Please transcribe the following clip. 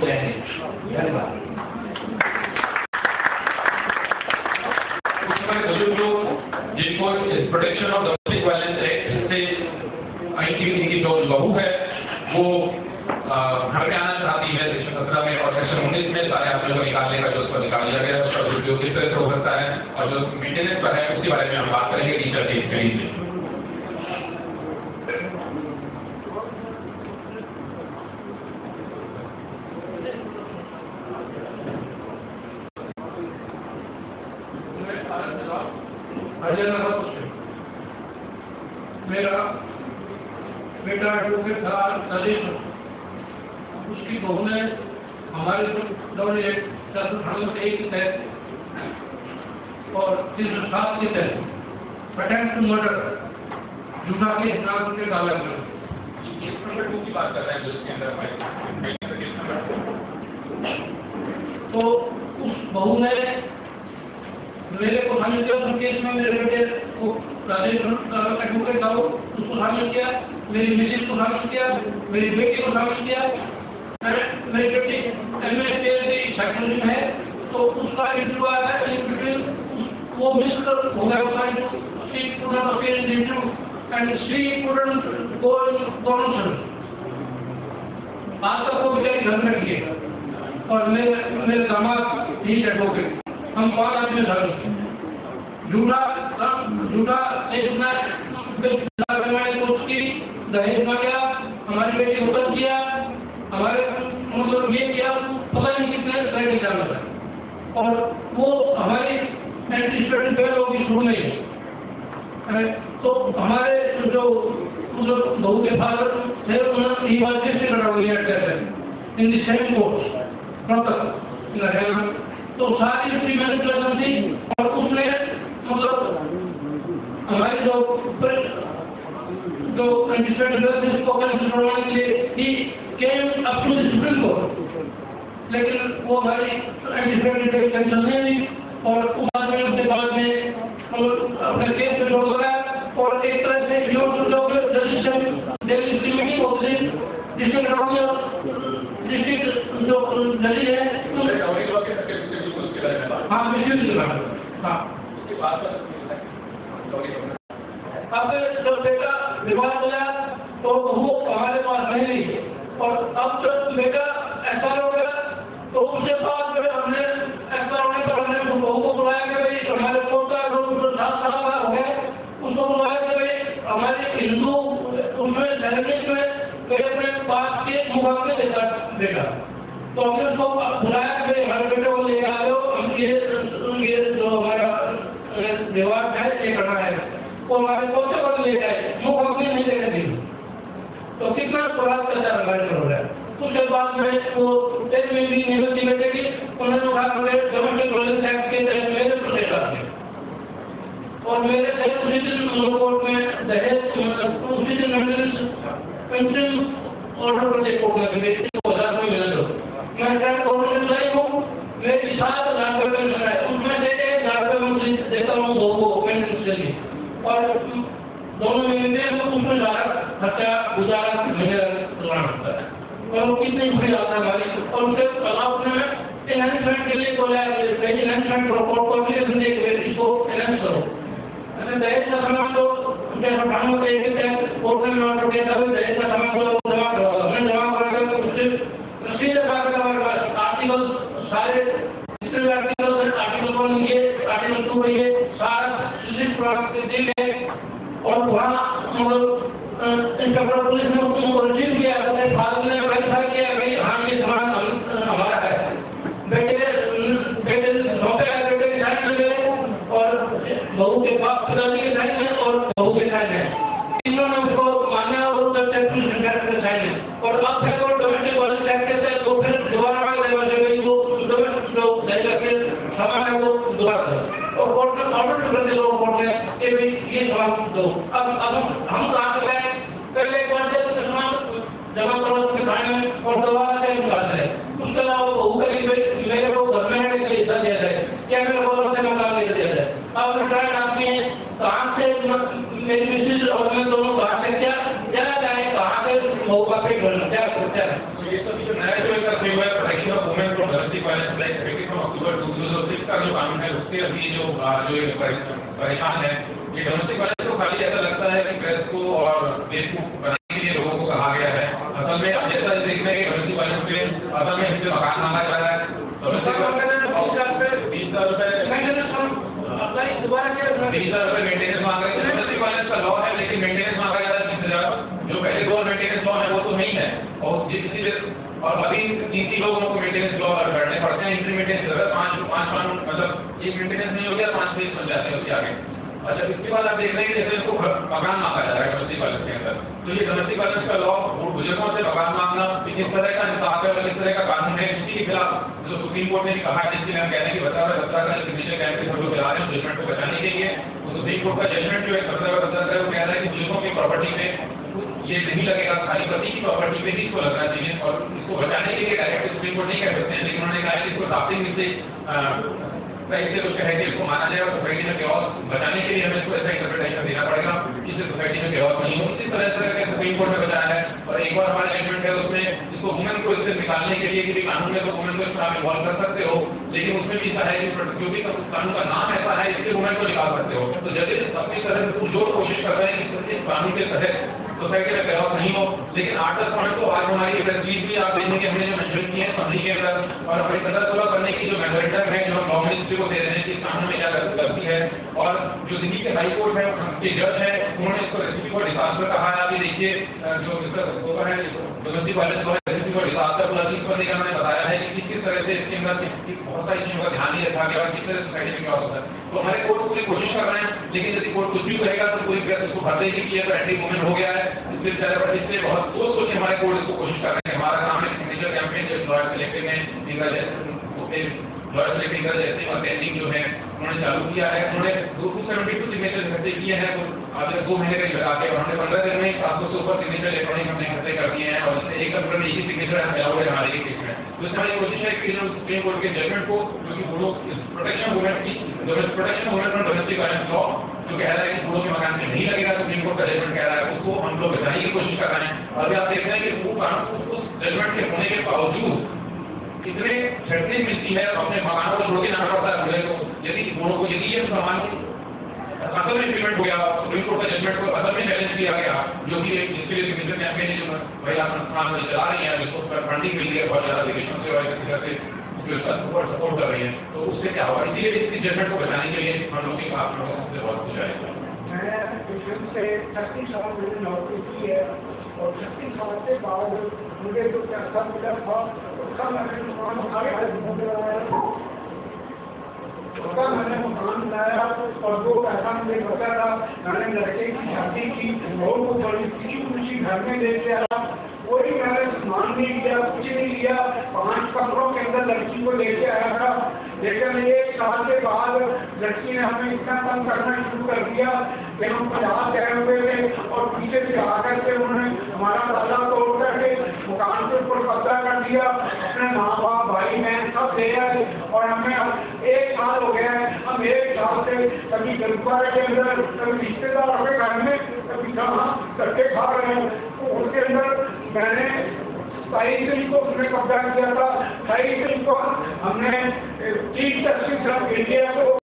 धन्यवाद। जिनको protection of domestic violence act से इनकी जो बहू है वो घर में आना चाहती है सेक्शन 17 में और सेक्शन 19 में सारे आदमियों को निकालने का जो उसको निकाल दिया गया है उसका उपयोग किस तरह से हो सकता है और जो मेंटेनेंस पर है उसके बारे में हम बात करेंगे टीचर के करीब। मेरा बेटा एडवोकेट था सलीम, उसकी बहू ने हमारे दौरे एक तहत और 307 के तहत अटेम्प्ट टू मर्डर झूठा के हिसाब से डाला गया। नंबर 2 की बात कर रहे हैं जिसके अंदर तो उस बहू ने मेरे को शामिल किया केस में, मेरे बेटे को एडवोकेट था उसको शामिल किया, मेरी मिसेज को शामिल किया, मेरी बेटी को शामिल किया। मेरी बेटी MA साइकोलॉजी में है तो उसका इंटरव्यू आया है, वो मिस कर हो गया she couldn't appear in the interview and she couldn't go in आज तक वो बेचारी घर में रखी है और मेरे दामाद ही एडवोकेट, हम 5 आदमी शामिल झूठा कोर्ट की दहेज में गया, हमारी बेटी को कत्ल किया, हमारे मतलब ये किया, पता नहीं कितने सही निकाला था और वो हमारी एंटीसिपेटेड फेल होगी शुरू नहीं। तो हमारे जो बहू के फादर थे उन्होंने ही बात से लड़ा हुई है इन द सेम कोर्ट तो सारी उसकी मैनिपुलेशन थी और उसने मतलब हमारी जो एंटीसिपेटेड को करवाने के लिए ही came up to the Supreme Court, लेकिन वो हमारी एंटीसिपेटेड कैंसिल नहीं हुई और उस आदमी उसके बाद में अपने केस में जोड़ गया और एक तरह से मीटिंग होती थी जिसमें डिस्ट्रिक्ट जो जज है हाँ हाँ अब जब बेटा विवाह हो गया तो वो हमारे पास नहीं और अब जब बेटा ऐसा हो गया तो उसके बाद जो हमने ऐसा होने पर हमने बहू को बुलाया कि भाई हमारे पोता हो गया, उसको बुलाया कि भाई हमारे हिंदू उसमें लैंग्वेज में अपने बात के मुकाबले देखा तो हमने उसको बुलाया कि भाई हमारे बेटे को ले आ लो, हम ये जो हमारा व्यवहार है ये करना है, वो हमारे पोते को ले जाए मुकाबले नहीं लेने दी तो कितना प्रभाव करता हमारे हो रहा है। उसके बाद में वो एक में भी निगलती बेटे की उन्होंने कहा हमें गवर्नमेंट प्रोजेक्ट एक्ट के तहत मेरे प्रोजेक्ट आते और मेरे तहत उसी दिन कोर्ट में दहेज उसी दिन पेंशन ऑर्डर प्रोजेक्ट कोर्ट में भेजे 2000 में मिला दो मैं क्या कोर्ट में लाई हूँ मेरी 7 लाख रुपए मिला है उसमें से 1 लाख रुपए मुझे देता हूँ दो को पेंशन से लिए और दोनों महीने उसमें खर्चा गुजारा महीने करना होता है और वो कितनी भूल जाता है हमारी और उसके अलावा उसने एनहांसमेंट के लिए बोला एनहांसमेंट कॉर्पोरेशन इसको एनहांस करो दहेज का सामान तो हटाने का एक कोर्ट में ऑर्डर दिया था दहेज का सामान को जमा करवाओ हमने जमा करा के उससे रसीद लगा कर हमारे पास आर्टिकल सारे जितने आर्टिकल 1 ये आर्टिकल 2 ये सारा रिसीट प्राप्त दिल है और वहाँ इंस्पेक्टर पुलिस ने उसको रिसीव किया अपने फादर ने वेरीफाई किया भाई हाँ ये सामान हमारा है बेटे नौकरी है बेटे के साइन में गए और बहू के पास पिताजी के साइन में और बहू के साइन है इन्होंने उसको माना और के साइन है और अब तक वो डोमेस्टिक वायलेंस एक्ट के तहत वो फिर दोबारा जो सामान है वो दोबारा और कोर्ट में ऑर्डर कर दिया कोर्ट ने कि भाई ये जवाब दो अब हम कहाँ से गए पहले एक बार जमा करो उसके खाने में और दोबारा से बात है उसके अलावा बहू का मेरे को घर में रहने के लिए हिस्सा दिया जाए क्या मेरे को से मकान ले दिया जाए अब रिटायर्ड आदमी है कहाँ से मेरी मिसेज और मैं दोनों कहाँ से क्या जाए कहाँ से बहू का पेट भरना क्या सोचा है ये सब जो नया जो फ्रेमवर्क फ्रॉम अक्टूबर 2006 का जो कानून है उसके अभी जो परेशान है ये डोमेस्टिक वायलेंस को खाली ऐसा लगता है कि प्रेस को और बेवकूफ बनाने के लिए लोगों को कहा गया है। असल में जैसा देखना है कि डोमेस्टिक वायलेंस पे असल में इससे मकान मांगा जा रहा है। डोमेस्टिक वायलेंस 20,000 रुपए मेंटेनेंस मांग रहे हैं। डोमेस्टिक वायलेंस का लॉ है लेकिन मेंटेनेंस मांगा जा रहा है 30,000। जो पहले दो मेंटेनेंस लॉ है वो तो नहीं है और अभी 3 लोगों को मेंटेनेंस लॉ करने पड़ते हैं। इंट्री मेंटेनेंस अगर 5 मतलब एक मेंटेनेंस नहीं हो गया 5 पेज बन जाते हैं उसके आगे। अच्छा, इसके बाद आप देख रहे हैं कि जैसे इसको मकान मांगा जा रहा है डोमेस्टिक वायलेंस के अंदर, तो ये डोमेस्टिक वायलेंस का लॉ बुजुर्गों से मकान मांगना किस तरह का इंसाफ है और किस तरह का कानून है, इसके खिलाफ जो सुप्रीम कोर्ट ने कहा है, जिसके हम कहने की बता रहे सिग्नेचर कैंप के फोटो चला रहे हैं जजमेंट को बचाने के लिए। सुप्रीम कोर्ट का जजमेंट जो है 17 है वो कह रहा है कि बुजुर्गों की प्रॉपर्टी पे ये नहीं लगेगा, खाली पति की प्रॉपर्टी पे ही इसको लगना चाहिए और इसको बचाने के लिए डायरेक्ट सुप्रीम कोर्ट नहीं कह सकते हैं, लेकिन उन्होंने कहा कि इसको ड्राफ्टिंग से इससे कुछ है कि इसको माना जाए और सोसाइटी में केओस बचाने के लिए हमें इसको ऐसा इंटरप्रिटेशन देना पड़ेगा जिससे सोसाइटी में केओस नहीं हो। इसी तरह से सुप्रीम कोर्ट ने बताया है और एक बार हमारा जजमेंट है उसमें इसको वुमेन को इससे निकालने के लिए कि कानून में तो वुमेन को इसमें आप इन्वॉल्व कर सकते हो, लेकिन उसमें भी ऐसा है कि क्योंकि कानून का नाम ऐसा है इससे वुमेन को निकाल सकते हो। तो जजेस अपनी तरह से जो कोशिश कर रहे हैं कि इस कानून के तहत सोसाइटी में केओस नहीं हो, लेकिन 8-10 पॉइंट तो आज हमारी चीज भी आप देखेंगे हमने जो मेंशन किए हैं समझी के अंदर और अपनी कदर सुलह करने की जो मेमोरेंडम है जो हम लॉ मिनिस्ट्री को दे रहे हैं कि कानून में क्या गलती है। और जो दिल्ली के हाई कोर्ट है के जज है उन्होंने इसको रेसिपी को डिजास्टर कहा है। अभी देखिए जो इसका है डोमेस्टिक वायलेंस रेसिपी को डिजास्टर प्लस इस पर उन्होंने बताया है कि किस तरह से इसके अंदर बहुत सारी चीजों का ध्यान नहीं रखा गया और किस तरह सोसाइटी में क्या होता है। तो हमारे कोर्ट पूरी कोशिश कर रहे हैं, लेकिन यदि कोर्ट कुछ भी करेगा तो पूरी प्रेस उसको भर देगी कि अगर एंटी वुमेन हो गया है इससे बहुत सोच हमारे कोर्ट इसको कोशिश कर रहे हैं। हमारा काम है सिग्नेचर कैंपेन जो लॉयर कलेक्टिव ने लॉयर कलेक्टिव जैसे और पेंडिंग जो है उन्होंने चालू किया है। उन्होंने 272 सिग्नेचर इकट्ठे किए हैं आगे 2 महीने का लगा के, उन्होंने 15 दिन में 700 से ऊपर सिग्नेचर इलेक्ट्रॉनिक हमने इकट्ठे कर दिए हैं और इससे एक कंप्यूटर में एक ही सिग्नेचर अलाउड है हमारे केस में। तो इसमें हमारी कोशिश है कि सुप्रीम कोर्ट के जजमेंट को जो कि प्रोटेक्शन वुमेन की protection women from domestic violence law जो कह रहा है कि बूढ़ों के मकान में नहीं लगेगा, सुप्रीम कोर्ट का जजमेंट कह रहा है उसको हम लोग बचाने की कोशिश कर रहे हैं। अभी आप देख रहे हैं कि वो कानून उस जजमेंट के होने के बावजूद कितने छटनी मिलती है अपने मकानों को छोड़ के जाना पड़ता है बूढ़े को। यदि बूढ़ों को यदि ये सामान असल में इम्प्लीमेंट हो गया, सुप्रीम कोर्ट का जजमेंट को असल में चैलेंज किया गया जो कि जिसके लिए सिग्नेचर कैंपेन जो महिला संस्थान में चला रही है जिसको फंडिंग मिली है बहुत ज्यादा देशों से और इस तरह से सपोर्ट कर रही है, तो उससे क्या होगा। इसीलिए इस जजमेंट को बचाने के लिए हम लोग आप लोगों से बहुत कुछ आएगा। मैं से 36 साल मैंने नौकरी की है और 36 साल के बाद मुझे जो पैसा मिला था उसका मैंने मकान बनाया और वो पैसा मुझे बचा था। मैंने लड़के की शादी की और वो बड़ी खुशी घर में लेके आया, कोई मैंने सामान नहीं लिया, कुछ नहीं लिया, 5 कमरों के अंदर लड़की को लेके आया था। लेकिन 1 साल के बाद लड़की ने हमें इतना तंग करना शुरू कर दिया कि हम 50 गए हुए थे और पीछे से आकर के उन्होंने हमारा ताला तोड़ करके मकान के ऊपर कब्जा कर दिया, अपने माँ बाप भाई बहन सब ले आए और हमें 1 साल हो गया है। हम 1 साल से कभी गुरुद्वारे के अंदर कभी रिश्तेदारों के घर में कभी कहाँ धक्के खा रहे हैं। तो उसके अंदर मैंने 27 को उसने कब्जा किया था, 27 को हमने 30 तक इंडिया को